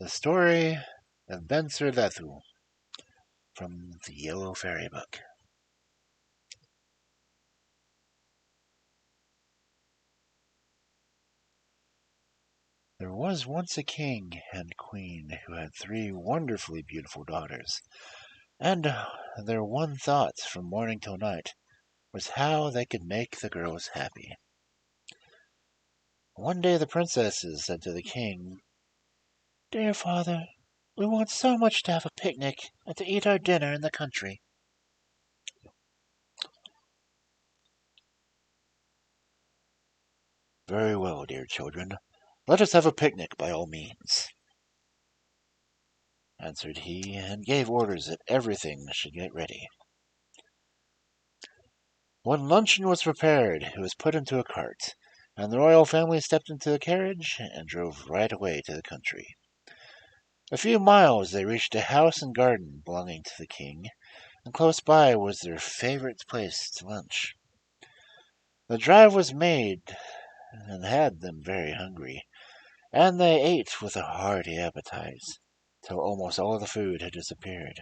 The Story of Bensurdatu from the Yellow Fairy Book. There was once a king and queen who had three wonderfully beautiful daughters, and their one thought from morning till night was how they could make the girls happy. One day the princesses said to the king, "Dear father, we want so much to have a picnic and to eat our dinner in the country." "Very well, dear children. Let us have a picnic by all means," answered he, and gave orders that everything should get ready. When luncheon was prepared, it was put into a cart, and the royal family stepped into the carriage and drove right away to the country. A few miles they reached a house and garden belonging to the king, and close by was their favorite place to lunch. The drive was made and had them very hungry, and they ate with a hearty appetite, till almost all the food had disappeared.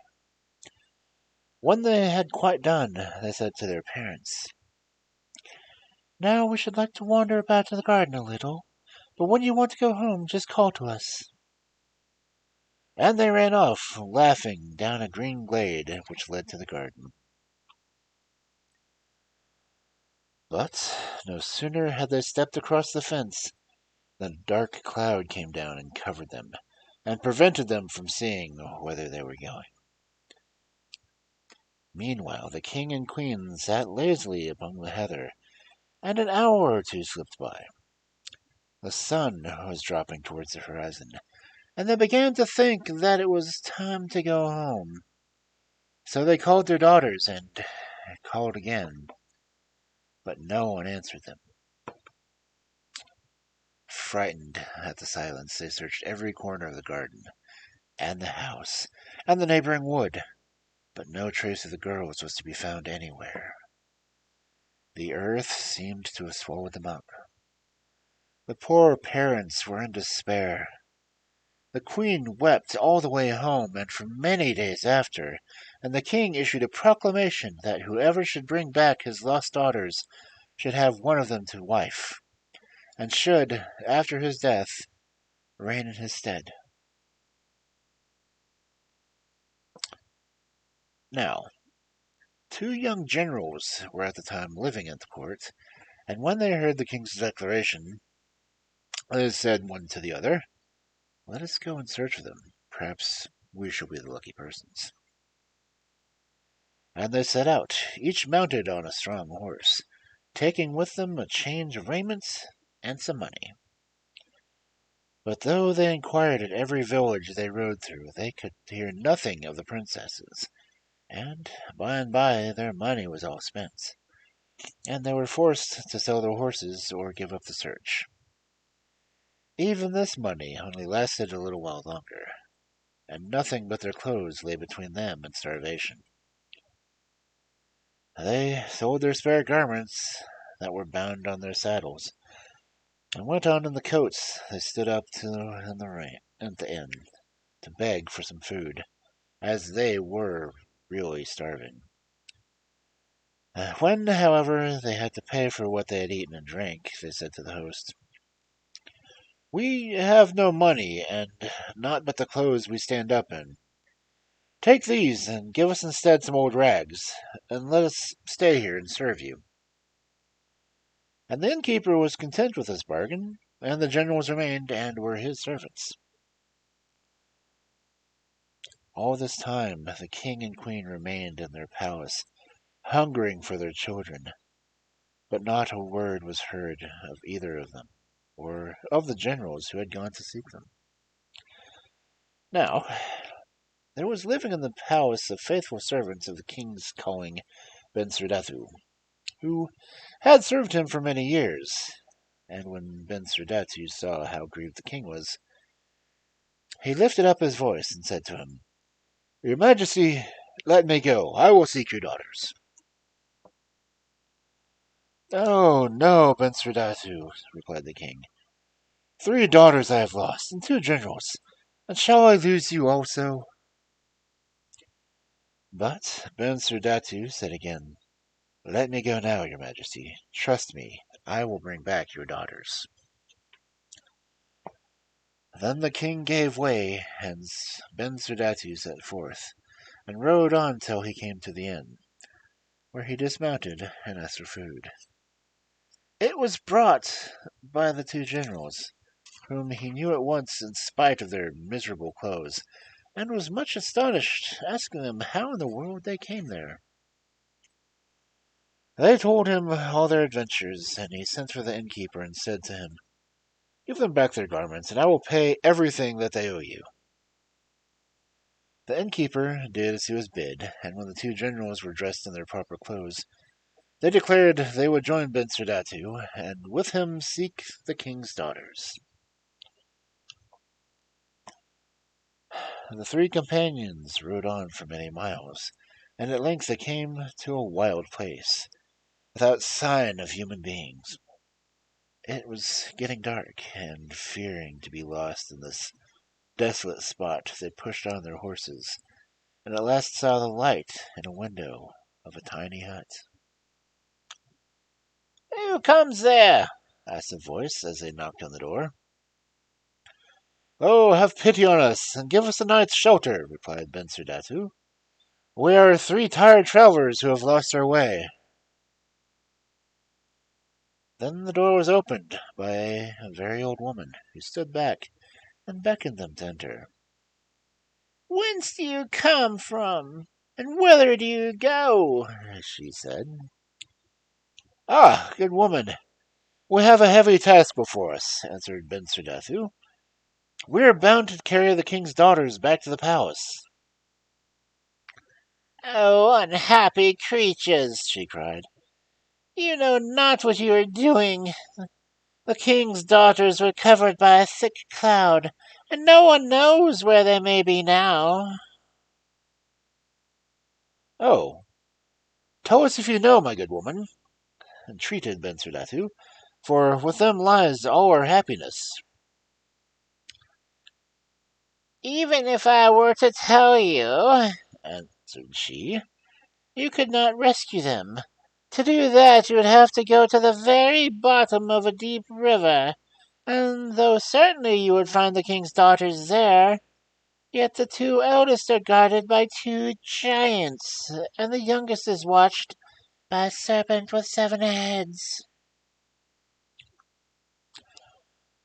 When they had quite done, they said to their parents, "Now we should like to wander about in the garden a little, but when you want to go home, just call to us." And they ran off, laughing, down a green glade which led to the garden. But no sooner had they stepped across the fence than a dark cloud came down and covered them, and prevented them from seeing whither they were going. Meanwhile the king and queen sat lazily among the heather, and an hour or two slipped by. The sun was dropping towards the horizon, and they began to think that it was time to go home. So they called their daughters and called again, but no one answered them. Frightened at the silence, they searched every corner of the garden, and the house, and the neighboring wood, but no trace of the girls was to be found anywhere. The earth seemed to have swallowed them up. The poor parents were in despair. The queen wept all the way home, and for many days after, and the king issued a proclamation that whoever should bring back his lost daughters should have one of them to wife, and should, after his death, reign in his stead. Now, two young generals were at the time living at the court, and when they heard the king's declaration, they said one to the other, "Let us go and search for them. Perhaps we shall be the lucky persons." And they set out, each mounted on a strong horse, taking with them a change of raiment and some money. But though they inquired at every village they rode through, they could hear nothing of the princesses, and by their money was all spent, and they were forced to sell their horses or give up the search. Even this money only lasted a little while longer, and nothing but their clothes lay between them and starvation. They sold their spare garments that were bound on their saddles, and went on in the coats they stood up to in the rain at the inn to beg for some food, as they were really starving. When, however, they had to pay for what they had eaten and drank, they said to the host, "We have no money, and naught but the clothes we stand up in. Take these, and give us instead some old rags, and let us stay here and serve you." And the innkeeper was content with this bargain, and the generals remained and were his servants. All this time the king and queen remained in their palace, hungering for their children, but not a word was heard of either of them, or of the generals who had gone to seek them. Now, there was living in the palace a faithful servant of the king's calling, Bensurdatu, who had served him for many years. And when Bensurdatu saw how grieved the king was, he lifted up his voice and said to him, "Your Majesty, let me go. I will seek your daughters." "Oh, no, Bensurdatu," replied the king. "Three daughters I have lost, and two generals, And shall I lose you also? But Bensurdatu said again, Let me go now, your majesty. Trust me, I will bring back your daughters. Then the king gave way, and Bensurdatu set forth, and rode on till he came to the inn, where he dismounted and asked for food. It was brought by the two generals, whom he knew at once in spite of their miserable clothes, and was much astonished, asking them how in the world they came there. They told him all their adventures, and he sent for the innkeeper and said to him, Give them back their garments, and I will pay everything that they owe you. The innkeeper did as he was bid, and when the two generals were dressed in their proper clothes, they declared they would join Bensurdatu, and with him seek the king's daughters. The three companions rode on for many miles, and at length they came to a wild place, without sign of human beings. It was getting dark, and fearing to be lost in this desolate spot, they pushed on their horses, and at last saw the light in a window of a tiny hut. "Who comes there?" asked a voice as they knocked on the door. "Oh, have pity on us, and give us a night's shelter," replied Bensurdatu. "We are three tired travelers who have lost our way." Then the door was opened by a very old woman, who stood back and beckoned them to enter. "Whence do you come from, and whither do you go?" she said. "Ah, good woman, we have a heavy task before us," answered Bensurdatu. "We are bound to carry the king's daughters back to the palace." "Oh, unhappy creatures!" she cried. "You know not what you are doing. The king's daughters were covered by a thick cloud, and no one knows where they may be now." "Oh, tell us if you know, my good woman," entreated Bensurdatu, "for with them lies all our happiness." "Even if I were to tell you," answered she, "you could not rescue them. To do that you would have to go to the very bottom of a deep river, and though certainly you would find the king's daughters there, yet the two eldest are guarded by two giants, and the youngest is watched by a serpent with 7 heads."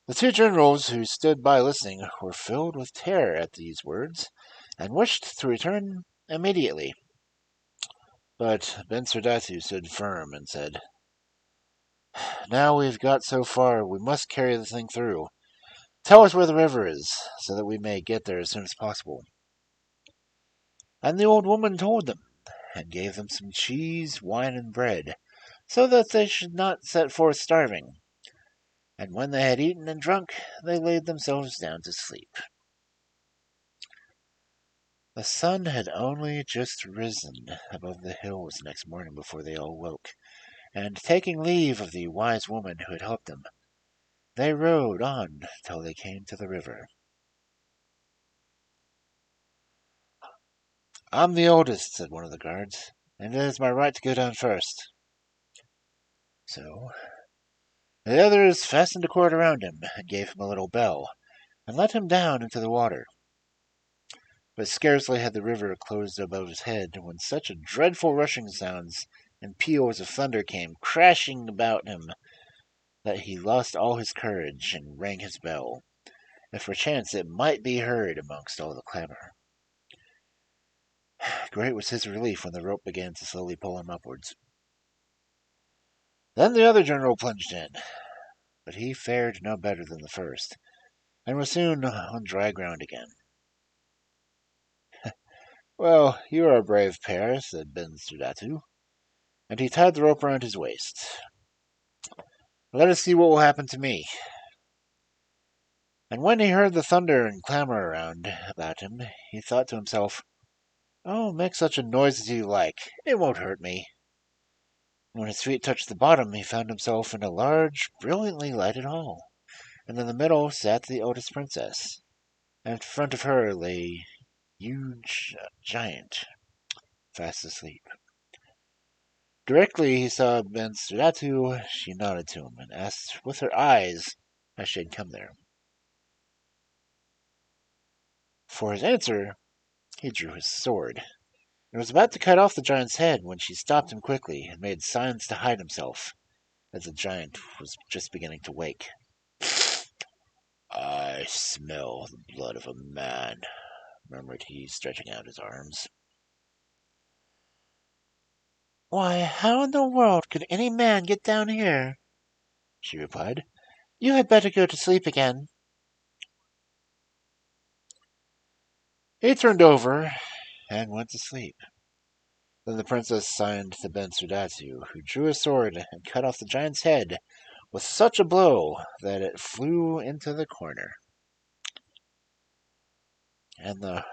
The two generals who stood by listening were filled with terror at these words, and wished to return immediately. But Bensurdatu stood firm and said, "Now we've got so far, we must carry the thing through. Tell us where the river is, so that we may get there as soon as possible." And the old woman told them, and gave them some cheese, wine, and bread, so that they should not set forth starving. And when they had eaten and drunk, they laid themselves down to sleep. The sun had only just risen above the hills next morning before they all woke, and taking leave of the wise woman who had helped them, they rode on till they came to the river. "I'm the oldest," said one of the guards, "and it is my right to go down first." So the others fastened a cord around him, and gave him a little bell, and let him down into the water. But scarcely had the river closed above his head when such a dreadful rushing sounds and peals of thunder came crashing about him that he lost all his courage and rang his bell, if perchance it might be heard amongst all the clamour. Great was his relief when the rope began to slowly pull him upwards. Then the other general plunged in, but he fared no better than the first, and was soon on dry ground again. "Well, you are a brave pair," said Bensurdatu, and he tied the rope round his waist. "Let us see what will happen to me." And when he heard the thunder and clamour around about him, he thought to himself, "Oh, make such a noise as you like, it won't hurt me." When his feet touched the bottom, he found himself in a large, brilliantly lighted hall, and in the middle sat the eldest princess. and in front of her lay a huge giant, fast asleep. Directly he saw Bensurdatu, she nodded to him and asked with her eyes how she had come there. For his answer, he drew his sword, and was about to cut off the giant's head when she stopped him quickly and made signs to hide himself, as the giant was just beginning to wake. "I smell the blood of a man," murmured he, stretching out his arms. "Why, how in the world could any man get down here?" she replied. "You had better go to sleep again." He turned over and went to sleep. Then the princess signed to Bensurdatu, who drew his sword and cut off the giant's head with such a blow that it flew into the corner. And the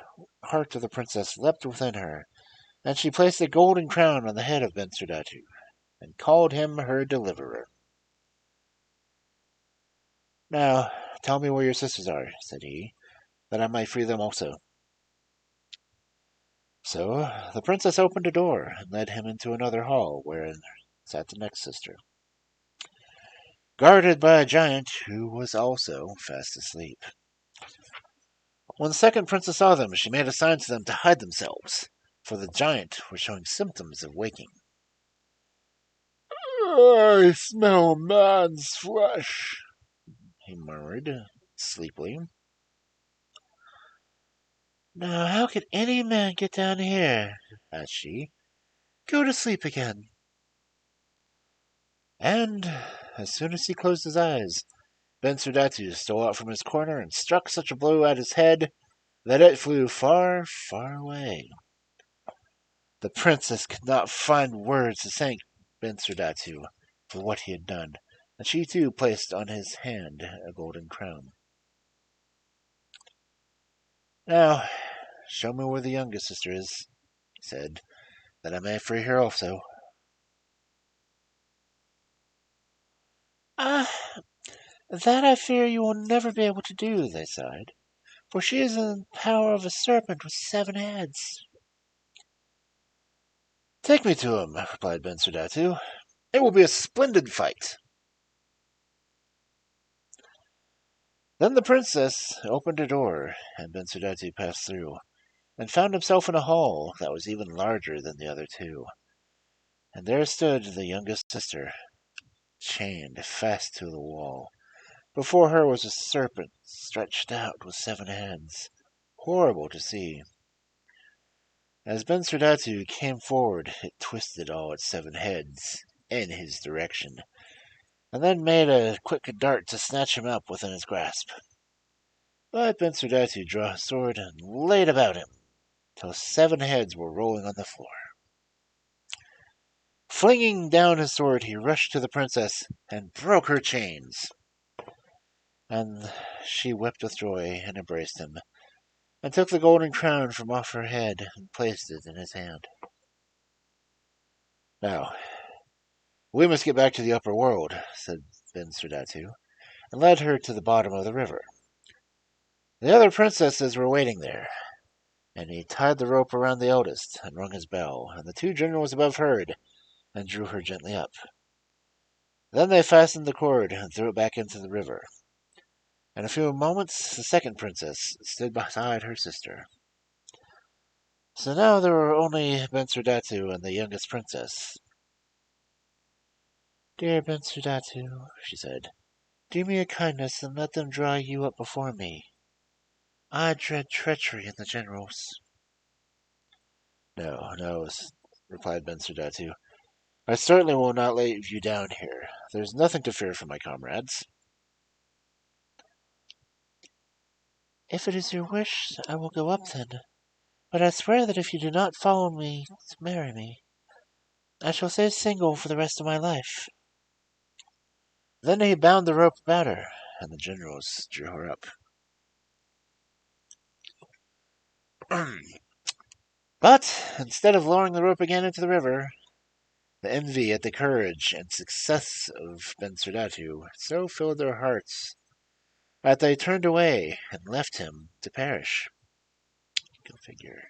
heart of the princess leapt within her, and she placed a golden crown on the head of Bensurdatu, and called him her deliverer. "Now, tell me where your sisters are," said he, "that I might free them also." So the princess opened a door and led him into another hall, wherein sat the next sister, guarded by a giant who was also fast asleep. When the second princess saw them, she made a sign to them to hide themselves, for the giant was showing symptoms of waking. "I smell man's flesh," he murmured sleepily. "Now, how could any man get down here?" asked she. "Go to sleep again." And as soon as he closed his eyes, Bensurdatu stole out from his corner and struck such a blow at his head that it flew far, far away. The princess could not find words to thank Bensurdatu for what he had done, and she too placed on his hand a golden crown. "Now, show me where the youngest sister is," he said, "that I may free her also." "Ah, that I fear you will never be able to do," they sighed, "for she is in the power of a serpent with 7 heads." "Take me to him," replied Bensurdatu. "It will be a splendid fight." Then the princess opened a door, and Bensurdatu passed through, and found himself in a hall that was even larger than the other two. And there stood the youngest sister, chained fast to the wall. Before her was a serpent stretched out with 7 heads, horrible to see. As Bensurdatu came forward, it twisted all its 7 heads in his direction, and then made a quick dart to snatch him up within his grasp. But Bensurdatu drew his sword and laid about him, till 7 heads were rolling on the floor. Flinging down his sword, he rushed to the princess and broke her chains. And she wept with joy and embraced him, and took the golden crown from off her head and placed it in his hand. "Now, we must get back to the upper world," said Bensurdatu, and led her to the bottom of the river. The other princesses were waiting there, and he tied the rope around the eldest and rung his bell, and the 2 generals above heard and drew her gently up. Then they fastened the cord and threw it back into the river. In a few moments the second princess stood beside her sister. So now there were only Bensurdatu and the youngest princess. "Dear Bensurdatu," she said, "do me a kindness and let them draw you up before me. I dread treachery in the generals." "No, no," replied Bensurdatu. "I certainly will not leave you down here. There is nothing to fear from my comrades." "If it is your wish, I will go up then. But I swear that if you do not follow me to marry me, I shall stay single for the rest of my life." Then he bound the rope about her, and the generals drew her up. But instead of lowering the rope again into the river, the envy at the courage and success of Bensurdatu so filled their hearts But they turned away and left him to perish. Go figure.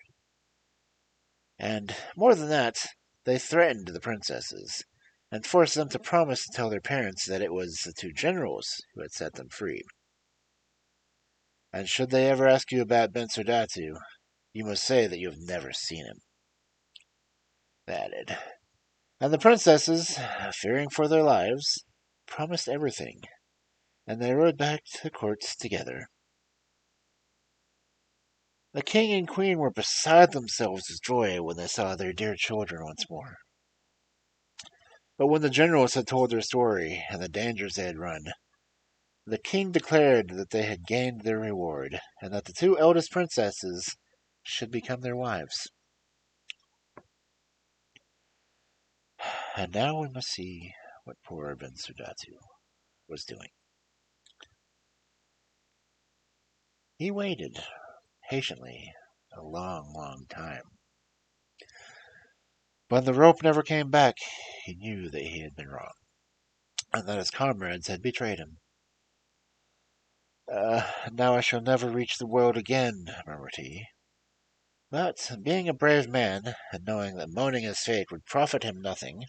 And more than that, they threatened the princesses and forced them to promise to tell their parents that it was the two generals who had set them free. And should they ever ask you about Bensurdatu, you must say that you have never seen him. They added. And the princesses, fearing for their lives, promised everything, and they rode back to the courts together. The king and queen were beside themselves with joy when they saw their dear children once more. But when the generals had told their story and the dangers they had run, the king declared that they had gained their reward, and that the two eldest princesses should become their wives. And now we must see what poor Bensurdatu was doing. He waited patiently a long, long time. When the rope never came back, he knew that he had been wrong, and that his comrades had betrayed him. Now I shall never reach the world again, murmured he. But, being a brave man, and knowing that moaning his fate would profit him nothing,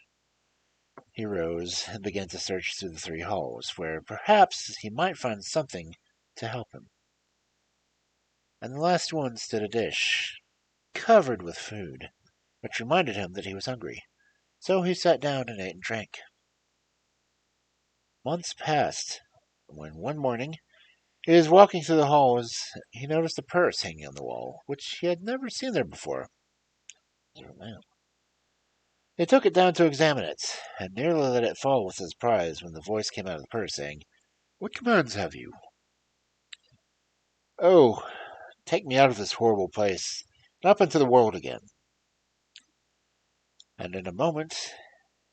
he rose and began to search through the three halls, where perhaps he might find something to help him. And the last one stood a dish, covered with food, which reminded him that he was hungry. So he sat down and ate and drank. Months passed, when one morning he was walking through the halls. He noticed a purse hanging on the wall, which he had never seen there before. He took it down to examine it, and nearly let it fall with his surprise when the voice came out of the purse, saying, "What commands have you?" "Oh, take me out of this horrible place, and up into the world again." And in a moment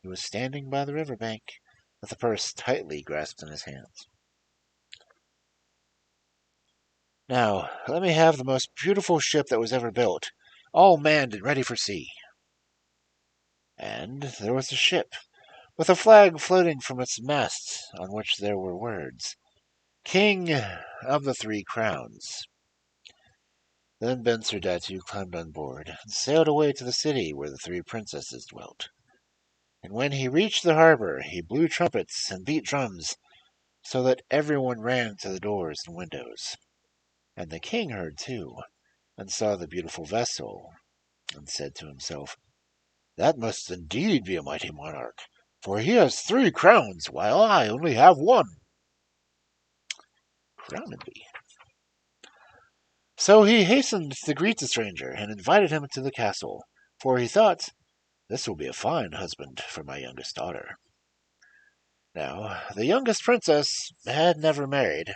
he was standing by the river bank, with the purse tightly grasped in his hands. "Now, let me have the most beautiful ship that was ever built, all manned and ready for sea." And there was a ship, with a flag floating from its masts, on which there were words, "King of the Three Crowns." Then Bensurdatu climbed on board, and sailed away to the city where the three princesses dwelt. And when he reached the harbor, he blew trumpets and beat drums, so that everyone ran to the doors and windows. And the king heard too, and saw the beautiful vessel, and said to himself, "That must indeed be a mighty monarch, for he has 3 crowns, while I only have 1. Crownedly." So he hastened to greet the stranger, and invited him to the castle, for he thought, "This will be a fine husband for my youngest daughter." Now, the youngest princess had never married,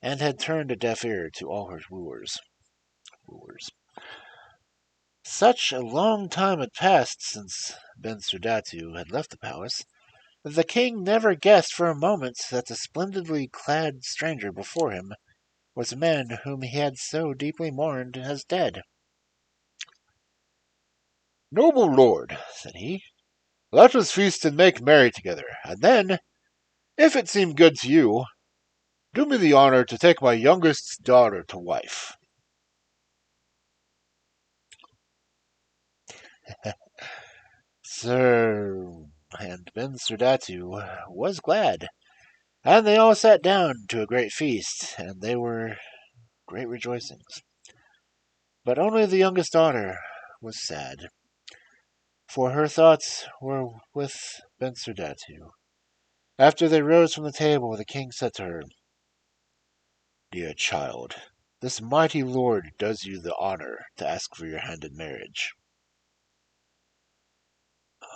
and had turned a deaf ear to all her wooers. Such a long time had passed since Bensurdatu had left the palace, that the king never guessed for a moment that the splendidly clad stranger before him was a man whom he had so deeply mourned as dead. "Noble lord," said he, "let us feast and make merry together, and then, if it seem good to you, do me the honor to take my youngest daughter to wife." Sir, and Bensurdatu was glad, and they all sat down to a great feast, and they were great rejoicings. But only the youngest daughter was sad, for her thoughts were with Bensurdatu. After they rose from the table, the king said to her, "Dear child, this mighty lord does you the honor to ask for your hand in marriage."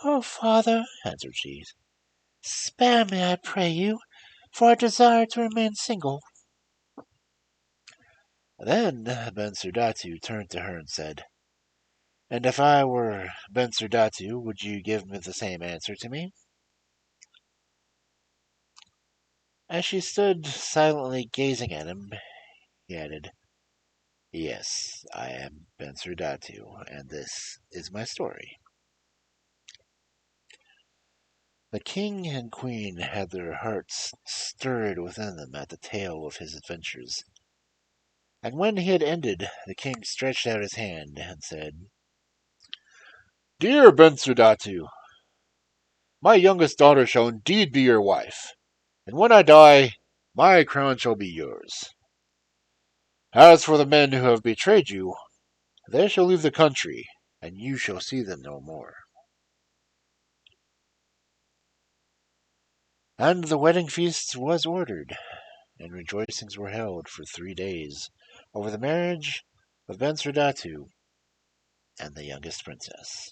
"Oh, father," answered she, "spare me, I pray you, for I desire to remain single." Then Bensurdatu turned to her and said, "And if I were Bensurdatu, would you give me the same answer to me?" As she stood silently gazing at him, he added, "Yes, I am Bensurdatu, and this is my story." The king and queen had their hearts stirred within them at the tale of his adventures, and when he had ended, the king stretched out his hand and said, "Dear Bensurdatu, my youngest daughter shall indeed be your wife, and when I die, my crown shall be yours. As for the men who have betrayed you, they shall leave the country, and you shall see them no more." And the wedding feast was ordered, and rejoicings were held for 3 days over the marriage of Bensurdatu and the youngest princess.